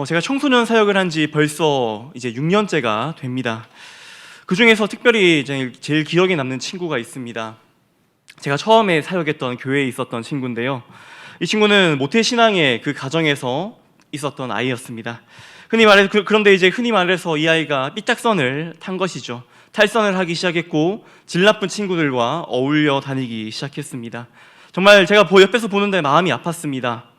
제가 청소년 사역을 한 지 벌써 이제 6년째가 됩니다. 그 중에서 특별히 제일 기억에 남는 친구가 있습니다. 제가 처음에 사역했던 교회에 있었던 친구인데요. 이 친구는 모태신앙의 그 가정에서 있었던 아이였습니다. 그런데 이제 흔히 말해서 이 아이가 삐딱선을 탄 것이죠. 탈선을 하기 시작했고 질 나쁜 친구들과 어울려 다니기 시작했습니다. 정말 제가 옆에서 보는데 마음이 아팠습니다.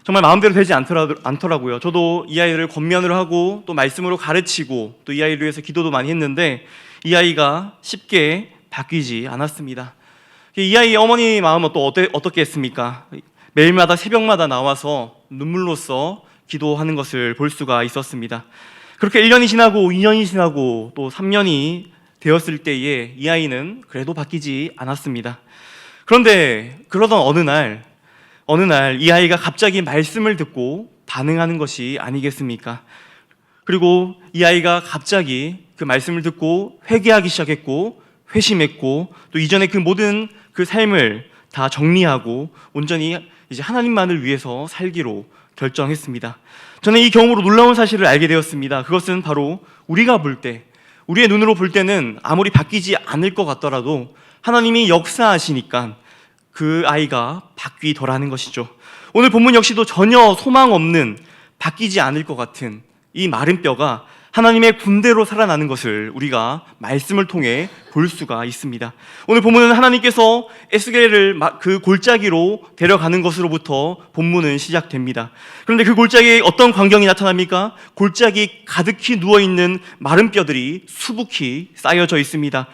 정말 마음대로 되지 않더라고요. 저도 이 아이를 권면을 하고 또 말씀으로 가르치고 또 이 아이를 위해서 기도도 많이 했는데 이 아이가 쉽게 바뀌지 않았습니다. 이 아이의 어머니 마음은 또 어떻게 했습니까? 매일마다 새벽마다 나와서 눈물로써 기도하는 것을 볼 수가 있었습니다. 그렇게 1년이 지나고 2년이 지나고 또 3년이 되었을 때에 이 아이는 그래도 바뀌지 않았습니다. 그런데 그러던 어느 날 이 아이가 갑자기 말씀을 듣고 반응하는 것이 아니겠습니까? 그리고 이 아이가 갑자기 그 말씀을 듣고 회개하기 시작했고 회심했고 또 이전에 그 모든 그 삶을 다 정리하고 온전히 이제 하나님만을 위해서 살기로 결정했습니다. 저는 이 경험으로 놀라운 사실을 알게 되었습니다. 그것은 바로 우리가 볼 때, 우리의 눈으로 볼 때는 아무리 바뀌지 않을 것 같더라도 하나님이 역사하시니까 그 아이가 바뀌더라는 것이죠. 오늘 본문 역시도 전혀 소망 없는, 바뀌지 않을 것 같은 이 마른 뼈가 하나님의 군대로 살아나는 것을 우리가 말씀을 통해 볼 수가 있습니다. 오늘 본문은 하나님께서 에스겔을 그 골짜기로 데려가는 것으로부터 본문은 시작됩니다. 그런데 그 골짜기에 어떤 광경이 나타납니까? 골짜기 가득히 누워있는 마른 뼈들이 수북히 쌓여져 있습니다.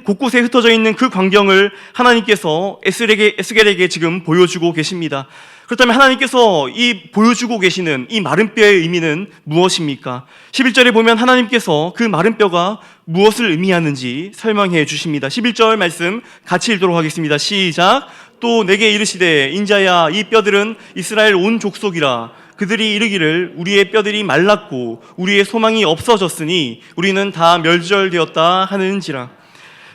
곳곳에 흩어져 있는 그 광경을 하나님께서 에스겔에게 지금 보여주고 계십니다. 그렇다면 하나님께서 보여주고 계시는 이 마른 뼈의 의미는 무엇입니까? 11절에 보면 하나님께서 그 마른 뼈가 무엇을 의미하는지 설명해 주십니다. 11절 말씀 같이 읽도록 하겠습니다. 시작. 또 내게 이르시되 인자야 이 뼈들은 이스라엘 온 족속이라. 그들이 이르기를 우리의 뼈들이 말랐고 우리의 소망이 없어졌으니 우리는 다 멸절되었다 하는지라.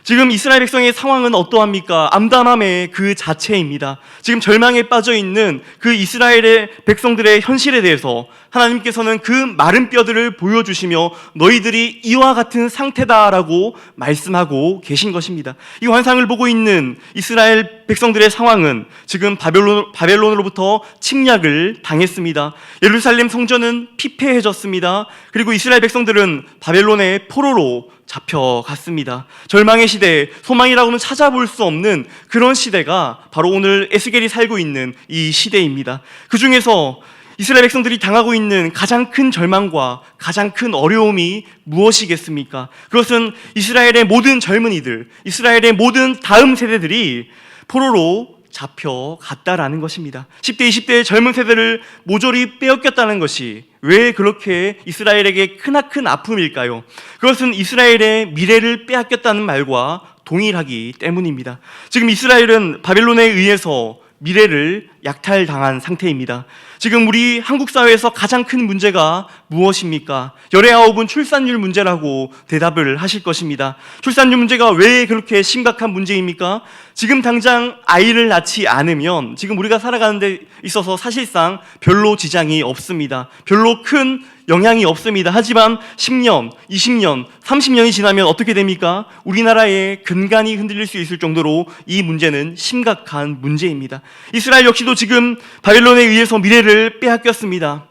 지금 이스라엘 백성의 상황은 어떠합니까? 암담함의 그 자체입니다. 지금 절망에 빠져 있는 그 이스라엘의 백성들의 현실에 대해서 하나님께서는 그 마른 뼈들을 보여주시며 너희들이 이와 같은 상태다라고 말씀하고 계신 것입니다. 이 환상을 보고 있는 이스라엘 백성들의 상황은 지금 바벨론으로부터 침략을 당했습니다. 예루살렘 성전은 피폐해졌습니다. 그리고 이스라엘 백성들은 바벨론의 포로로 잡혀갔습니다. 절망의 시대, 소망이라고는 찾아볼 수 없는 그런 시대가 바로 오늘 에스겔이 살고 있는 이 시대입니다. 그 중에서 이스라엘 백성들이 당하고 있는 가장 큰 절망과 가장 큰 어려움이 무엇이겠습니까? 그것은 이스라엘의 모든 젊은이들, 이스라엘의 모든 다음 세대들이 포로로 잡혀갔다라는 것입니다. 10대, 20대의 젊은 세대를 모조리 빼앗겼다는 것이 왜 그렇게 이스라엘에게 크나큰 아픔일까요? 그것은 이스라엘의 미래를 빼앗겼다는 말과 동일하기 때문입니다. 지금 이스라엘은 바벨론에 의해서 미래를 약탈당한 상태입니다. 지금 우리 한국 사회에서 가장 큰 문제가 무엇입니까? 열의 아홉은 출산율 문제라고 대답을 하실 것입니다. 출산율 문제가 왜 그렇게 심각한 문제입니까? 지금 당장 아이를 낳지 않으면 지금 우리가 살아가는 데 있어서 사실상 별로 지장이 없습니다. 별로 큰 영향이 없습니다. 하지만 10년, 20년, 30년이 지나면 어떻게 됩니까? 우리나라의 근간이 흔들릴 수 있을 정도로 이 문제는 심각한 문제입니다. 이스라엘 역시도 지금 바벨론에 의해서 미래를 빼앗겼습니다.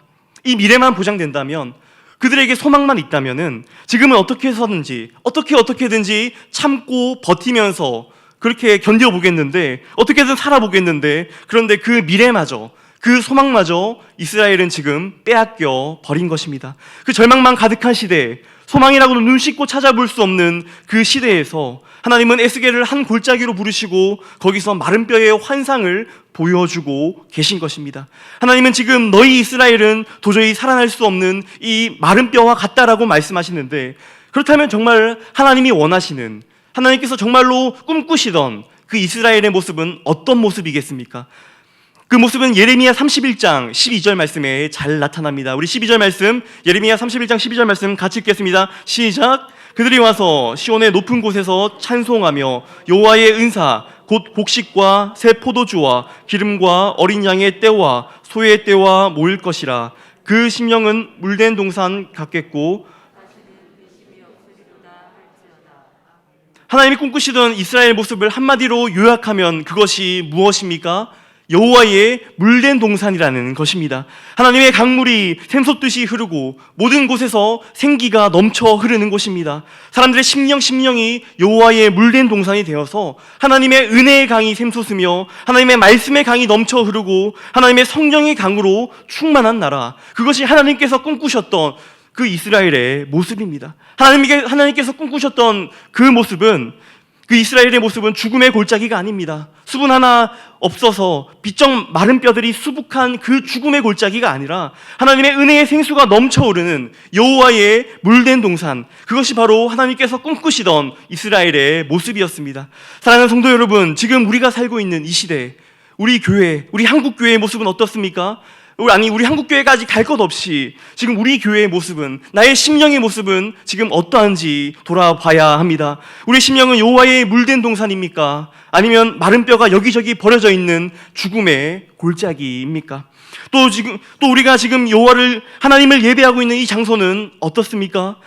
이 미래만 보장된다면, 그들에게 소망만 있다면은 지금은 어떻게 해서든지 어떻게든지 참고 버티면서 그렇게 견뎌보겠는데, 어떻게든 살아보겠는데, 그런데 그 미래마저, 그 소망마저 이스라엘은 지금 빼앗겨 버린 것입니다. 그 절망만 가득한 시대, 소망이라고는 눈 씻고 찾아볼 수 없는 그 시대에서 하나님은 에스겔을 한 골짜기로 부르시고 거기서 마른 뼈의 환상을 보여주고 계신 것입니다. 하나님은 지금 너희 이스라엘은 도저히 살아날 수 없는 이 마른 뼈와 같다라고 말씀하시는데, 그렇다면 정말 하나님이 원하시는, 하나님께서 정말로 꿈꾸시던 그 이스라엘의 모습은 어떤 모습이겠습니까? 그 모습은 예레미야 31장 12절 말씀에 잘 나타납니다. 우리 12절 말씀, 예레미야 31장 12절 말씀 같이 읽겠습니다. 시작. 그들이 와서 시온의 높은 곳에서 찬송하며 여호와의 은사 곧 곡식과 새 포도주와 기름과 어린 양의 떼와 소의 떼와 모일 것이라. 그 심령은 물된 동산 같겠고 하나님이 꿈꾸시던 이스라엘 모습을 한마디로 요약하면 그것이 무엇입니까? 여호와의 물된 동산이라는 것입니다. 하나님의 강물이 샘솟듯이 흐르고 모든 곳에서 생기가 넘쳐 흐르는 곳입니다. 사람들의 심령이 여호와의 물된 동산이 되어서 하나님의 은혜의 강이 샘솟으며 하나님의 말씀의 강이 넘쳐 흐르고 하나님의 성령의 강으로 충만한 나라, 그것이 하나님께서 꿈꾸셨던 그 이스라엘의 모습입니다. 하나님께서 꿈꾸셨던 그 모습은, 그 이스라엘의 모습은 죽음의 골짜기가 아닙니다. 수분 하나 없어서 비쩍 마른 뼈들이 수북한 그 죽음의 골짜기가 아니라 하나님의 은혜의 생수가 넘쳐오르는 여호와의 물된 동산, 그것이 바로 하나님께서 꿈꾸시던 이스라엘의 모습이었습니다. 사랑하는 성도 여러분, 지금 우리가 살고 있는 이 시대, 우리 교회, 우리 한국교회의 모습은 어떻습니까? 우리 한국교회까지 갈 것 없이 지금 우리 교회의 모습은, 나의 심령의 모습은 지금 어떠한지 돌아봐야 합니다. 우리 심령은 여호와의 물된 동산입니까? 아니면 마른 뼈가 여기저기 버려져 있는 죽음의 골짜기입니까? 또 우리가 지금 하나님을 예배하고 있는 이 장소는 어떻습니까?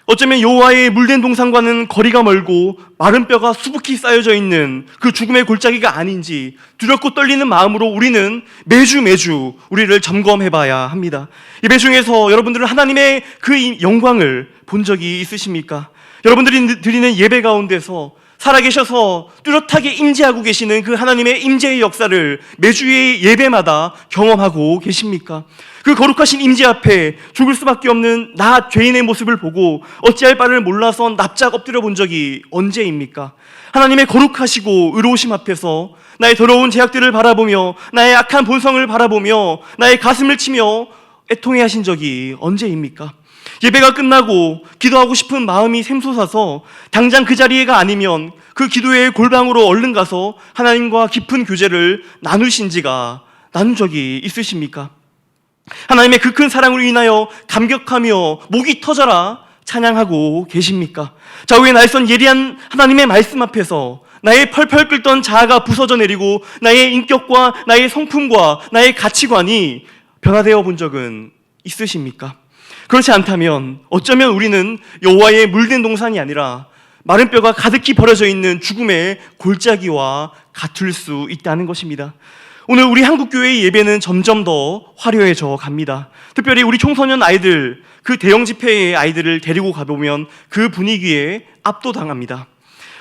어쩌면 여호와의 물된 동산과는 거리가 멀고 마른 뼈가 수북히 쌓여져 있는 그 죽음의 골짜기가 아닌지 두렵고 떨리는 마음으로 우리는 매주 우리를 점검해봐야 합니다. 예배 중에서 여러분들은 하나님의 그 영광을 본 적이 있으십니까? 여러분들이 드리는 예배 가운데서 살아계셔서 뚜렷하게 임재하고 계시는 그 하나님의 임재의 역사를 매주의 예배마다 경험하고 계십니까? 그 거룩하신 임재 앞에 죽을 수밖에 없는 나 죄인의 모습을 보고 어찌할 바를 몰라서 납작 엎드려 본 적이 언제입니까? 하나님의 거룩하시고 의로우심 앞에서 나의 더러운 죄악들을 바라보며 나의 악한 본성을 바라보며 나의 가슴을 치며 애통해 하신 적이 언제입니까? 예배가 끝나고 기도하고 싶은 마음이 샘솟아서 당장 그 자리가 아니면 그 기도의 골방으로 얼른 가서 하나님과 깊은 교제를 나눈 적이 있으십니까? 하나님의 그 큰 사랑으로 인하여 감격하며 목이 터져라 찬양하고 계십니까? 좌우에 날선 예리한 하나님의 말씀 앞에서 나의 펄펄 끓던 자아가 부서져 내리고 나의 인격과 나의 성품과 나의 가치관이 변화되어 본 적은 있으십니까? 그렇지 않다면 어쩌면 우리는 여호와의 물된 동산이 아니라 마른 뼈가 가득히 버려져 있는 죽음의 골짜기와 같을 수 있다는 것입니다. 오늘 우리 한국교회의 예배는 점점 더 화려해져 갑니다. 특별히 우리 청소년 아이들, 그 대형 집회의 아이들을 데리고 가보면 그 분위기에 압도당합니다.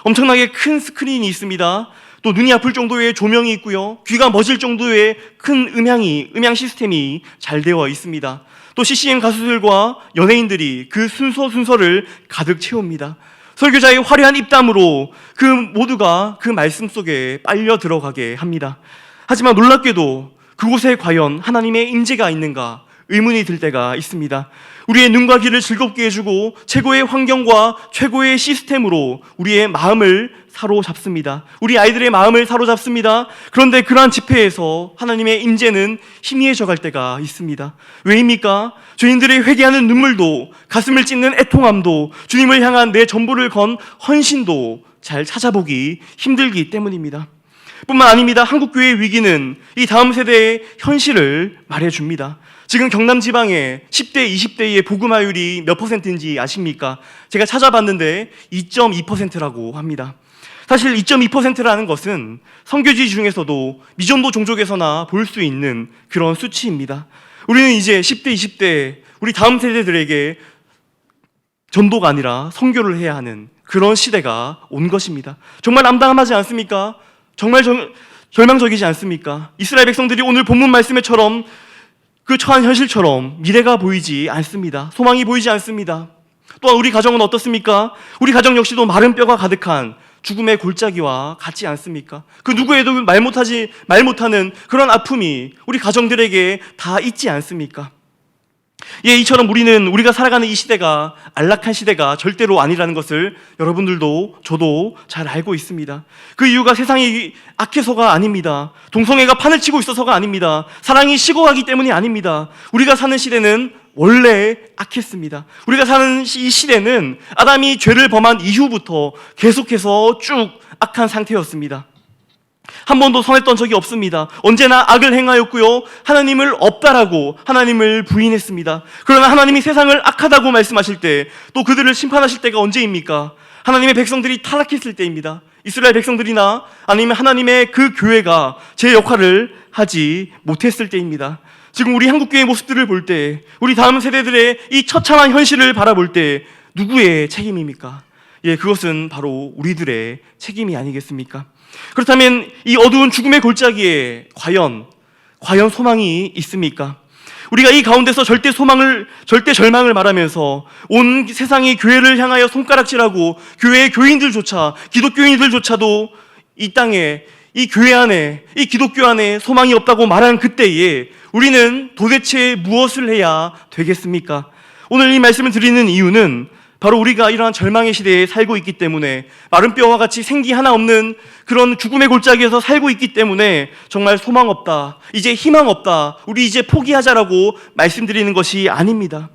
엄청나게 큰 스크린이 있습니다. 또 눈이 아플 정도의 조명이 있고요, 귀가 멎을 정도의 큰 음향 시스템이 잘 되어 있습니다. 또 CCM 가수들과 연예인들이 그 순서를 가득 채웁니다. 설교자의 화려한 입담으로 그 모두가 그 말씀 속에 빨려 들어가게 합니다. 하지만 놀랍게도 그곳에 과연 하나님의 임재가 있는가 의문이 들 때가 있습니다. 우리의 눈과 귀를 즐겁게 해주고 최고의 환경과 최고의 시스템으로 우리의 마음을 사로잡습니다. 우리 아이들의 마음을 사로잡습니다. 그런데 그러한 집회에서 하나님의 임재는 희미해져 갈 때가 있습니다. 왜입니까? 죄인들의 회개하는 눈물도, 가슴을 찢는 애통함도, 주님을 향한 내 전부를 건 헌신도 잘 찾아보기 힘들기 때문입니다. 뿐만 아닙니다. 한국교회의 위기는 이 다음 세대의 현실을 말해줍니다. 지금 경남 지방의 10대, 20대의 복음화율이 몇 %인지 아십니까? 제가 찾아봤는데 2.2%라고 합니다. 사실 2.2%라는 것은 선교지 중에서도 미전도 종족에서나 볼 수 있는 그런 수치입니다. 우리는 이제 10대, 20대 우리 다음 세대들에게 전도가 아니라 선교를 해야 하는 그런 시대가 온 것입니다. 정말 암담하지 않습니까? 정말 절망적이지 않습니까? 이스라엘 백성들이 오늘 본문 말씀에처럼 그 처한 현실처럼 미래가 보이지 않습니다. 소망이 보이지 않습니다. 또한 우리 가정은 어떻습니까? 우리 가정 역시도 마른 뼈가 가득한 죽음의 골짜기와 같지 않습니까? 그 누구에도 말 못하는 그런 아픔이 우리 가정들에게 다 있지 않습니까? 예, 이처럼 우리가 살아가는 이 시대가 안락한 시대가 절대로 아니라는 것을 여러분들도 저도 잘 알고 있습니다. 그 이유가 세상이 악해서가 아닙니다. 동성애가 판을 치고 있어서가 아닙니다. 사랑이 식어가기 때문이 아닙니다. 우리가 사는 시대는 원래 악했습니다. 우리가 사는 이 시대는 아담이 죄를 범한 이후부터 계속해서 쭉 악한 상태였습니다. 한 번도 선했던 적이 없습니다. 언제나 악을 행하였고요, 하나님을 없다라고 하나님을 부인했습니다. 그러나 하나님이 세상을 악하다고 말씀하실 때, 또 그들을 심판하실 때가 언제입니까? 하나님의 백성들이 타락했을 때입니다. 이스라엘 백성들이나 아니면 하나님의 그 교회가 제 역할을 하지 못했을 때입니다. 지금 우리 한국교회의 모습들을 볼 때, 우리 다음 세대들의 이 처참한 현실을 바라볼 때 누구의 책임입니까? 예, 그것은 바로 우리들의 책임이 아니겠습니까? 그렇다면 이 어두운 죽음의 골짜기에 과연 소망이 있습니까? 우리가 이 가운데서 절대 절망을 말하면서 온 세상이 교회를 향하여 손가락질하고 교회의 교인들조차, 기독교인들조차도 이 땅에, 이 교회 안에, 이 기독교 안에 소망이 없다고 말하는 그때에 우리는 도대체 무엇을 해야 되겠습니까? 오늘 이 말씀을 드리는 이유는 바로 우리가 이러한 절망의 시대에 살고 있기 때문에, 마른 뼈와 같이 생기 하나 없는 그런 죽음의 골짜기에서 살고 있기 때문에 정말 소망 없다, 이제 희망 없다, 우리 이제 포기하자라고 말씀드리는 것이 아닙니다.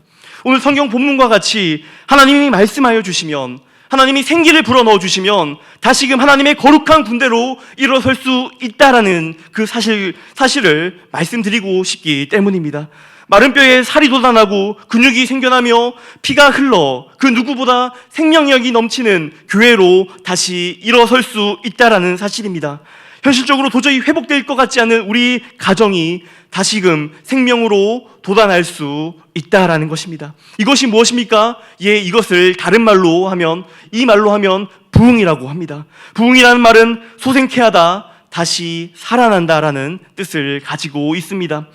오늘 성경 본문과 같이 하나님이 말씀하여 주시면, 하나님이 생기를 불어넣어 주시면 다시금 하나님의 거룩한 군대로 일어설 수 있다라는 그 사실을 말씀드리고 싶기 때문입니다. 마른 뼈에 살이 돋아나고 근육이 생겨나며 피가 흘러 그 누구보다 생명력이 넘치는 교회로 다시 일어설 수 있다라는 사실입니다. 현실적으로 도저히 회복될 것 같지 않은 우리 가정이 다시금 생명으로 돋아날 수 있다라는 것입니다. 이것이 무엇입니까? 예, 이것을 다른 말로 하면, 이 말로 하면 부흥이라고 합니다. 부흥이라는 말은 소생케하다, 다시 살아난다라는 뜻을 가지고 있습니다.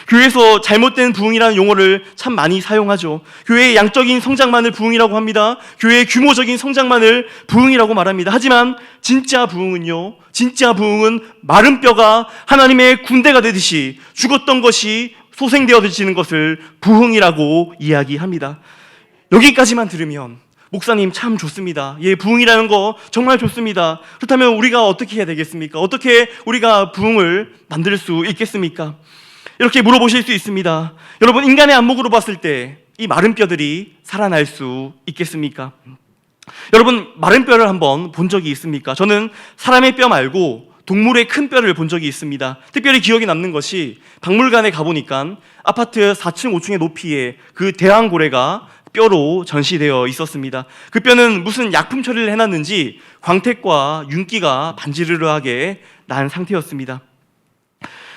교회에서 잘못된 부흥이라는 용어를 참 많이 사용하죠. 교회의 양적인 성장만을 부흥이라고 합니다. 교회의 규모적인 성장만을 부흥이라고 말합니다. 하지만 진짜 부흥은요, 진짜 부흥은 마른 뼈가 하나님의 군대가 되듯이 죽었던 것이 소생되어지는 것을 부흥이라고 이야기합니다. 여기까지만 들으면 목사님 참 좋습니다. 예, 부흥이라는 거 정말 좋습니다. 그렇다면 우리가 어떻게 해야 되겠습니까? 어떻게 우리가 부흥을 만들 수 있겠습니까? 이렇게 물어보실 수 있습니다. 여러분, 인간의 안목으로 봤을 때 이 마른 뼈들이 살아날 수 있겠습니까? 여러분, 마른 뼈를 한번 본 적이 있습니까? 저는 사람의 뼈 말고 동물의 큰 뼈를 본 적이 있습니다. 특별히 기억에 남는 것이 박물관에 가보니까 아파트 4층, 5층의 높이에 그 대왕고래가 뼈로 전시되어 있었습니다. 그 뼈는 무슨 약품 처리를 해놨는지 광택과 윤기가 반지르르하게 난 상태였습니다.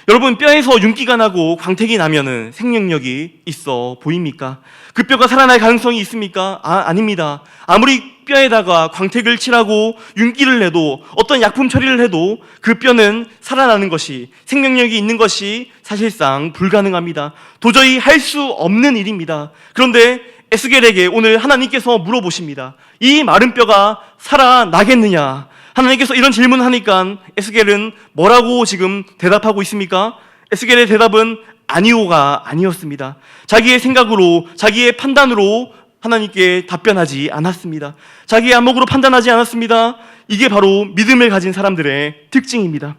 여러분, 뼈에서 윤기가 나고 광택이 나면은 생명력이 있어 보입니까? 그 뼈가 살아날 가능성이 있습니까? 아닙니다. 아무리 뼈에다가 광택을 칠하고 윤기를 내도, 어떤 약품 처리를 해도 그 뼈는 살아나는 것이, 생명력이 있는 것이 사실상 불가능합니다. 도저히 할 수 없는 일입니다. 그런데 에스겔에게 오늘 하나님께서 물어보십니다. 이 마른 뼈가 살아나겠느냐? 하나님께서 이런 질문을 하니까 에스겔은 뭐라고 지금 대답하고 있습니까? 에스겔의 대답은 아니오가 아니었습니다. 자기의 생각으로, 자기의 판단으로 하나님께 답변하지 않았습니다. 자기의 안목으로 판단하지 않았습니다. 이게 바로 믿음을 가진 사람들의 특징입니다.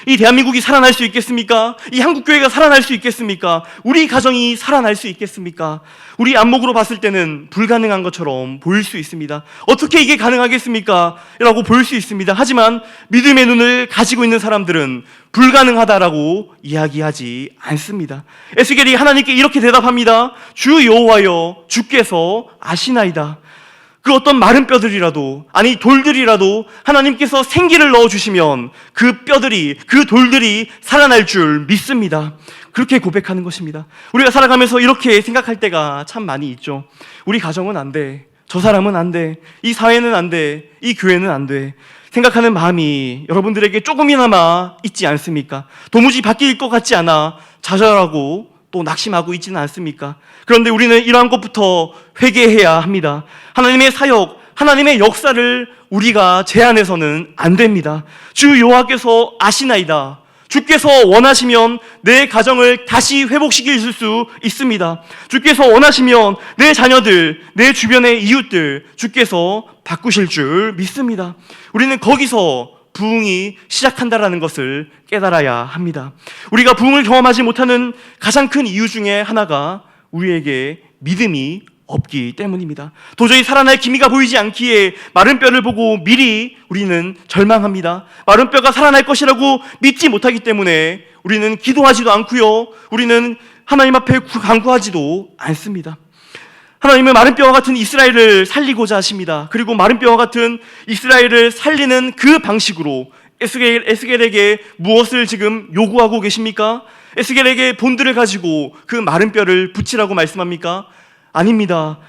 이 대한민국이 살아날 수 있겠습니까? 이 한국교회가 살아날 수 있겠습니까? 우리 가정이 살아날 수 있겠습니까? 우리 안목으로 봤을 때는 불가능한 것처럼 보일 수 있습니다. 어떻게 이게 가능하겠습니까? 라고 보일 수 있습니다. 하지만 믿음의 눈을 가지고 있는 사람들은 불가능하다라고 이야기하지 않습니다. 에스겔이 하나님께 이렇게 대답합니다. 주 여호와여, 주께서 아시나이다. 그 어떤 마른 뼈들이라도, 아니 돌들이라도 하나님께서 생기를 넣어주시면 그 뼈들이, 그 돌들이 살아날 줄 믿습니다. 그렇게 고백하는 것입니다. 우리가 살아가면서 이렇게 생각할 때가 참 많이 있죠. 우리 가정은 안 돼, 저 사람은 안 돼, 이 사회는 안 돼, 이 교회는 안 돼, 생각하는 마음이 여러분들에게 조금이나마 있지 않습니까? 도무지 바뀔 것 같지 않아 좌절하고 또 낙심하고 있지는 않습니까? 그런데 우리는 이러한 것부터 회개해야 합니다. 하나님의 사역, 하나님의 역사를 우리가 제한해서는 안 됩니다. 주 여호와께서 아시나이다. 주께서 원하시면 내 가정을 다시 회복시킬 수 있습니다. 주께서 원하시면 내 자녀들, 내 주변의 이웃들 주께서 바꾸실 줄 믿습니다. 우리는 거기서 부흥이 시작한다라는 것을 깨달아야 합니다. 우리가 부흥을 경험하지 못하는 가장 큰 이유 중에 하나가 우리에게 믿음이 없기 때문입니다. 도저히 살아날 기미가 보이지 않기에 마른 뼈를 보고 미리 우리는 절망합니다. 마른 뼈가 살아날 것이라고 믿지 못하기 때문에 우리는 기도하지도 않고요, 우리는 하나님 앞에 간구하지도 않습니다. 하나님은 마른 뼈와 같은 이스라엘을 살리고자 하십니다. 그리고 마른 뼈와 같은 이스라엘을 살리는 그 방식으로 에스겔에게 무엇을 지금 요구하고 계십니까? 에스겔에게 본드를 가지고 그 마른 뼈를 붙이라고 말씀합니까? 아닙니다.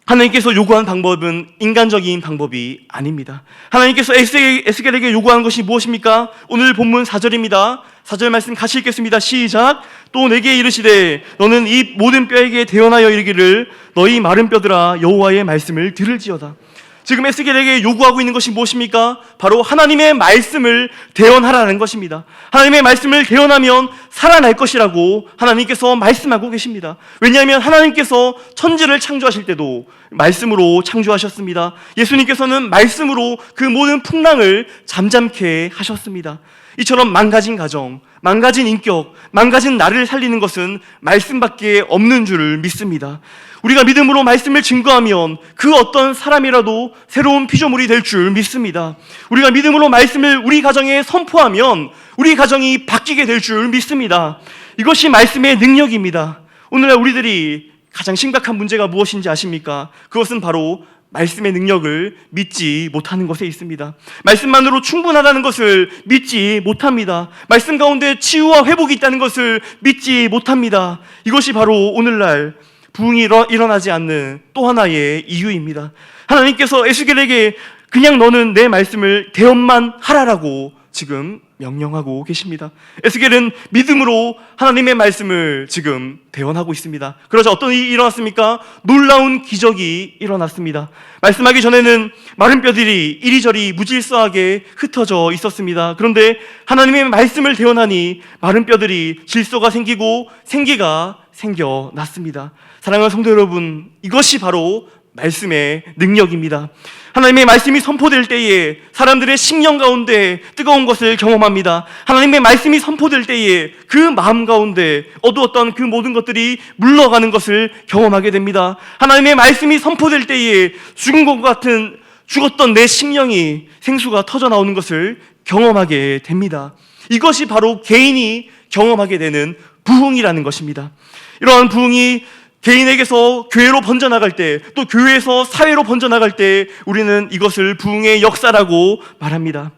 하나님께서 요구한 방법은 인간적인 방법이 아닙니다. 하나님께서 에스겔에게 요구한 것이 무엇입니까? 오늘 본문 4절입니다. 4절 말씀 같이 읽겠습니다. 시작. 또 내게 이르시되 너는 이 모든 뼈에게 대언하여 이르기를 너희 마른 뼈들아 여호와의 말씀을 들을지어다. 지금 에스겔에게 요구하고 있는 것이 무엇입니까? 바로 하나님의 말씀을 대언하라는 것입니다. 하나님의 말씀을 대언하면 살아날 것이라고 하나님께서 말씀하고 계십니다. 왜냐하면 하나님께서 천지를 창조하실 때도 말씀으로 창조하셨습니다. 예수님께서는 말씀으로 그 모든 풍랑을 잠잠케 하셨습니다. 이처럼 망가진 가정, 망가진 인격, 망가진 나를 살리는 것은 말씀밖에 없는 줄을 믿습니다. 우리가 믿음으로 말씀을 증거하면 그 어떤 사람이라도 새로운 피조물이 될 줄 믿습니다. 우리가 믿음으로 말씀을 우리 가정에 선포하면 우리 가정이 바뀌게 될 줄 믿습니다. 이것이 말씀의 능력입니다. 오늘날 우리들이 가장 심각한 문제가 무엇인지 아십니까? 그것은 바로 말씀의 능력을 믿지 못하는 것에 있습니다. 말씀만으로 충분하다는 것을 믿지 못합니다. 말씀 가운데 치유와 회복이 있다는 것을 믿지 못합니다. 이것이 바로 오늘날 부흥이 일어나지 않는 또 하나의 이유입니다. 하나님께서 에스겔에게 그냥 너는 내 말씀을 대언만 하라라고 지금 명령하고 계십니다. 에스겔은 믿음으로 하나님의 말씀을 지금 대언하고 있습니다. 그러자 어떤 일이 일어났습니까? 놀라운 기적이 일어났습니다. 말씀하기 전에는 마른 뼈들이 이리저리 무질서하게 흩어져 있었습니다. 그런데 하나님의 말씀을 대언하니 마른 뼈들이 질서가 생기고 생기가 생겨났습니다. 사랑하는 성도 여러분, 이것이 바로 말씀의 능력입니다. 하나님의 말씀이 선포될 때에 사람들의 심령 가운데 뜨거운 것을 경험합니다. 하나님의 말씀이 선포될 때에 그 마음 가운데 어두웠던 그 모든 것들이 물러가는 것을 경험하게 됩니다. 하나님의 말씀이 선포될 때에 죽은 것 같은 죽었던 내 심령이 생수가 터져 나오는 것을 경험하게 됩니다. 이것이 바로 개인이 경험하게 되는 부흥이라는 것입니다. 이러한 부흥이 개인에게서 교회로 번져나갈 때, 또 교회에서 사회로 번져나갈 때 우리는 이것을 부흥의 역사라고 말합니다.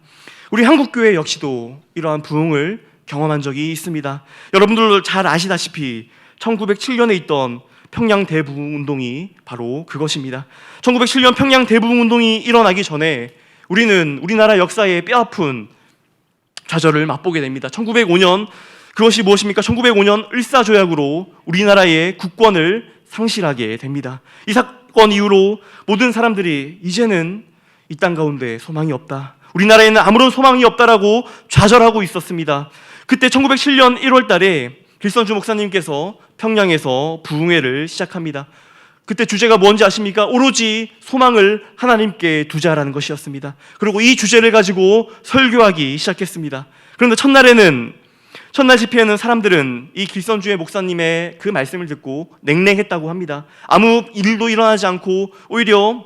우리 한국교회 역시도 이러한 부흥을 경험한 적이 있습니다. 여러분들도 잘 아시다시피 1907년에 있던 평양 대부흥운동이 바로 그것입니다. 1907년 평양 대부흥운동이 일어나기 전에 우리는 우리나라 역사의 뼈아픈 좌절을 맛보게 됩니다. 1905년 그것이 무엇입니까? 1905년 을사조약으로 우리나라의 국권을 상실하게 됩니다. 이 사건 이후로 모든 사람들이 이제는 이 땅 가운데 소망이 없다, 우리나라에는 아무런 소망이 없다라고 좌절하고 있었습니다. 그때 1907년 1월 달에 길선주 목사님께서 평양에서 부흥회를 시작합니다. 그때 주제가 뭔지 아십니까? 오로지 소망을 하나님께 두자라는 것이었습니다. 그리고 이 주제를 가지고 설교하기 시작했습니다. 그런데 첫날 집회에는 사람들은 이 길선주의 목사님의 그 말씀을 듣고 냉랭했다고 합니다. 아무 일도 일어나지 않고 오히려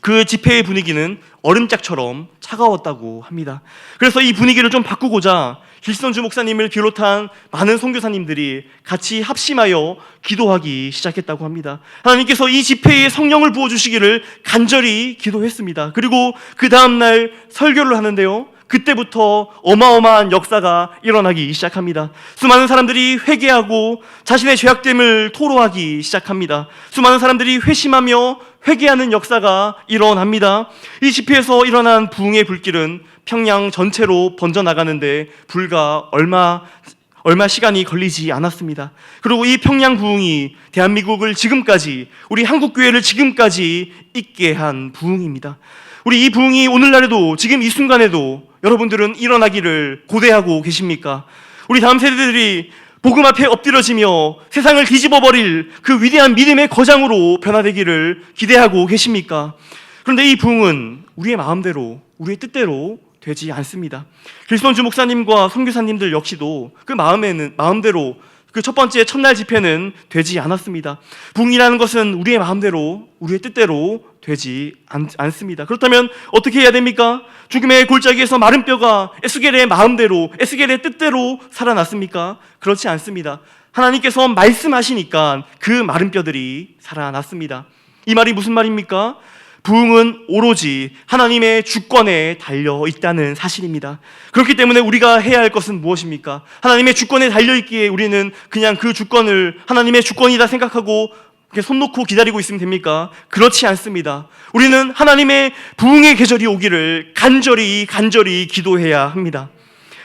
그 집회의 분위기는 얼음짝처럼 차가웠다고 합니다. 그래서 이 분위기를 좀 바꾸고자 길선주 목사님을 비롯한 많은 선교사님들이 같이 합심하여 기도하기 시작했다고 합니다. 하나님께서 이 집회에 성령을 부어주시기를 간절히 기도했습니다. 그리고 그 다음날 설교를 하는데요, 그때부터 어마어마한 역사가 일어나기 시작합니다. 수많은 사람들이 회개하고 자신의 죄악됨을 토로하기 시작합니다. 수많은 사람들이 회심하며 회개하는 역사가 일어납니다. 이 집회에서 일어난 부흥의 불길은 평양 전체로 번져나가는데 불과 얼마 시간이 걸리지 않았습니다. 그리고 이 평양 부흥이 대한민국을 지금까지, 우리 한국교회를 지금까지 있게 한 부흥입니다. 우리 이 부흥이 오늘날에도, 지금 이 순간에도 여러분들은 일어나기를 고대하고 계십니까? 우리 다음 세대들이 복음 앞에 엎드려지며 세상을 뒤집어버릴 그 위대한 믿음의 거장으로 변화되기를 기대하고 계십니까? 그런데 이 부흥은 우리의 마음대로, 우리의 뜻대로 되지 않습니다. 길선주 목사님과 선교사님들 역시도 그 마음대로 그 첫 번째 첫날 집회는 되지 않았습니다. 부흥이라는 것은 우리의 마음대로, 우리의 뜻대로 되지 않습니다. 그렇다면 어떻게 해야 됩니까? 죽음의 골짜기에서 마른 뼈가 에스겔의 마음대로, 에스겔의 뜻대로 살아났습니까? 그렇지 않습니다. 하나님께서 말씀하시니까 그 마른 뼈들이 살아났습니다. 이 말이 무슨 말입니까? 부흥은 오로지 하나님의 주권에 달려 있다는 사실입니다. 그렇기 때문에 우리가 해야 할 것은 무엇입니까? 하나님의 주권에 달려 있기에 우리는 그냥 그 주권을 하나님의 주권이다 생각하고 손 놓고 기다리고 있으면 됩니까? 그렇지 않습니다. 우리는 하나님의 부흥의 계절이 오기를 간절히 기도해야 합니다.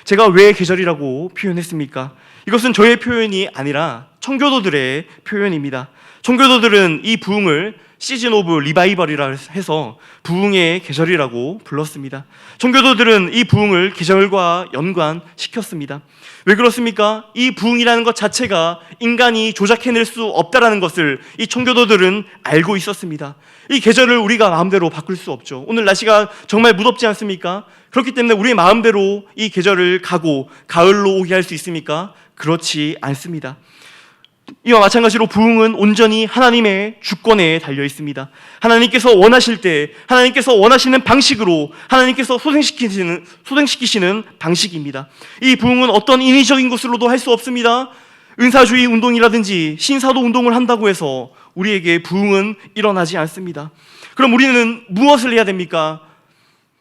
제가 왜 계절이라고 표현했습니까? 이것은 저의 표현이 아니라 청교도들의 표현입니다. 청교도들은 이 부흥을 시즌 오브 리바이벌이라 해서 부흥의 계절이라고 불렀습니다. 청교도들은 이 부흥을 계절과 연관시켰습니다. 왜 그렇습니까? 이 부흥이라는 것 자체가 인간이 조작해낼 수 없다는 것을 이 청교도들은 알고 있었습니다. 이 계절을 우리가 마음대로 바꿀 수 없죠. 오늘 날씨가 정말 무덥지 않습니까? 그렇기 때문에 우리의 마음대로 이 계절을 가고 가을로 오게 할 수 있습니까? 그렇지 않습니다. 이와 마찬가지로 부흥은 온전히 하나님의 주권에 달려 있습니다. 하나님께서 원하실 때, 하나님께서 원하시는 방식으로 하나님께서 소생시키시는 방식입니다. 이 부흥은 어떤 인위적인 것으로도 할 수 없습니다. 은사주의 운동이라든지 신사도 운동을 한다고 해서 우리에게 부흥은 일어나지 않습니다. 그럼 우리는 무엇을 해야 됩니까?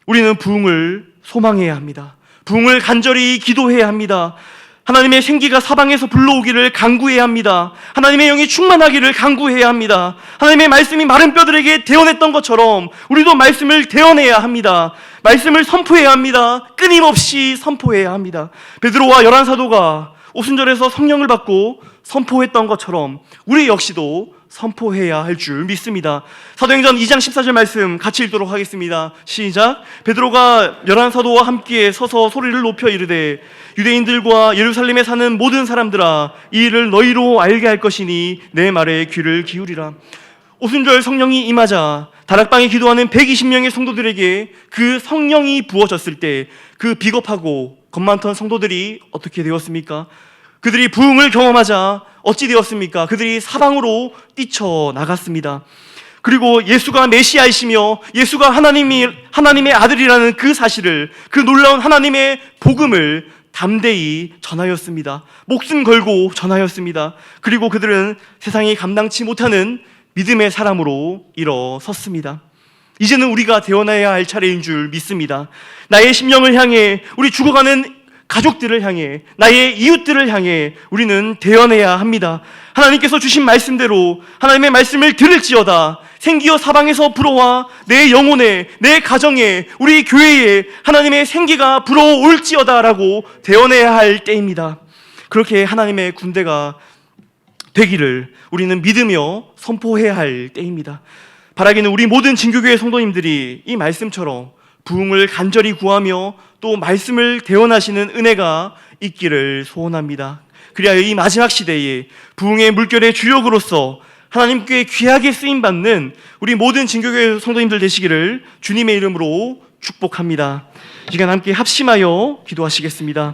우리는 부흥을 소망해야 합니다. 부흥을 간절히 기도해야 합니다. 하나님의 생기가 사방에서 불러오기를 간구해야 합니다. 하나님의 영이 충만하기를 간구해야 합니다. 하나님의 말씀이 마른 뼈들에게 대언했던 것처럼 우리도 말씀을 대언해야 합니다. 말씀을 선포해야 합니다. 끊임없이 선포해야 합니다. 베드로와 열한 사도가 오순절에서 성령을 받고 선포했던 것처럼 우리 역시도 선포해야 할 줄 믿습니다. 사도행전 2장 14절 말씀 같이 읽도록 하겠습니다. 시작. 베드로가 열한 사도와 함께 서서 소리를 높여 이르되 유대인들과 예루살렘에 사는 모든 사람들아, 이 일을 너희로 알게 할 것이니 내 말에 귀를 기울이라. 오순절 성령이 임하자 다락방에 기도하는 120명의 성도들에게 그 성령이 부어졌을 때 그 비겁하고 겁 많던 성도들이 어떻게 되었습니까? 그들이 부흥을 경험하자 어찌 되었습니까? 그들이 사방으로 뛰쳐나갔습니다. 그리고 예수가 메시아이시며 예수가 하나님의 아들이라는 그 사실을, 그 놀라운 하나님의 복음을 담대히 전하였습니다. 목숨 걸고 전하였습니다. 그리고 그들은 세상이 감당치 못하는 믿음의 사람으로 일어섰습니다. 이제는 우리가 되어나야 할 차례인 줄 믿습니다. 나의 심령을 향해, 우리 죽어가는 가족들을 향해, 나의 이웃들을 향해 우리는 대언해야 합니다. 하나님께서 주신 말씀대로 하나님의 말씀을 들을지어다 생기어 사방에서 불어와 내 영혼에, 내 가정에, 우리 교회에 하나님의 생기가 불어올지어다 라고 대언해야 할 때입니다. 그렇게 하나님의 군대가 되기를 우리는 믿으며 선포해야 할 때입니다. 바라기는 우리 모든 진교교회 성도님들이 이 말씀처럼 부흥을 간절히 구하며 또 말씀을 대언하시는 은혜가 있기를 소원합니다. 그리하여 이 마지막 시대에 부흥의 물결의 주역으로서 하나님께 귀하게 쓰임받는 우리 모든 진교교회 성도님들 되시기를 주님의 이름으로 축복합니다. 이 시간 함께 합심하여 기도하시겠습니다.